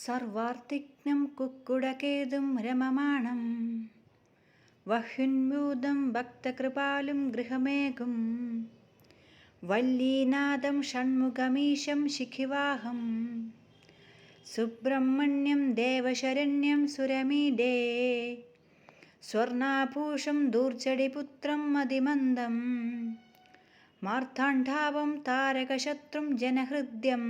സർവാർത്തിഘ്നം കുക്കുടകേതും രമമാണം വഹ്യുന്മൂദം ഭക്തകൃപാലും ഗൃഹമേകും വല്ലീനാഥം ഷൺമുഖമീശം ശിഖിവാഹം സുബ്രഹ്മണ്യം ദേവശരണ്യം സുരമീഡേ സ്വർണാഭൂഷം ദൂർജടിപുത്രം മതിമന്ദം മാർത്താണ്ഡാവം താരകശത്രും ജനഹൃദ്യം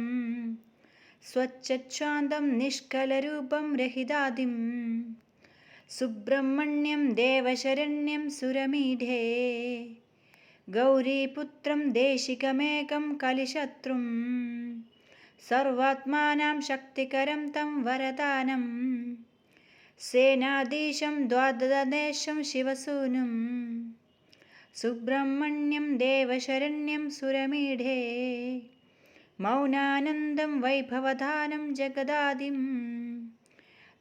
സ്വച്ഛാന്തം നിഷ്കലരൂപം രഹിതാദിം സുബ്രഹ്മണ്യം ദേവശരണ്യം സുരമീഢേ ഗൗരീപുത്രം ദേശികമേകം കലിശത്രും സർവാത്മാനാം ശക്തികരം തം വരദാനം സേനാധീശം ദ്വാദശേഷം ശിവസൂനും സുബ്രഹ്മണ്യം ദേവശരണ്യം സുരമീഢേ മൗനാനന്ദം വൈഭവദാനം ജഗദാദിം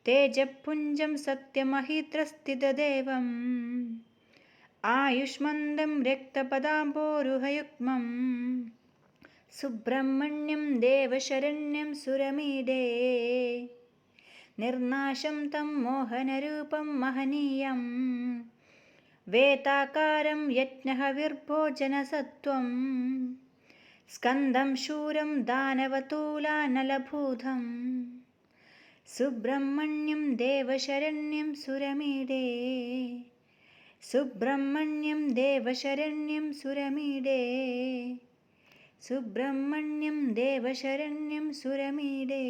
തേജപുഞ്ജം സത്യമഹീത്രസ്ഥിതദേവം ആയുഷ്മന്തം രക്തപദാംബോരുഹയുഗ്മം സുബ്രഹ്മണ്യം ദേവശരണ്യം സുരമീഡേ നിർനാശം തം മോഹനരൂപം മഹനീയം വേതാകാരം യജ്ഞഹവിർഭോജനസത്വം സ്കന്ദം ശൂരം ദാനവതൂലാനലഭൂതം സുബ്രഹ്മണ്യം ദേവശരണ്യം സുരമീഡേ സുബ്രഹ്മണ്യം ദേവശരണ്യം സുരമീഡേ സുബ്രഹ്മണ്യം ദേവശരണ്യം സുരമീഡേ.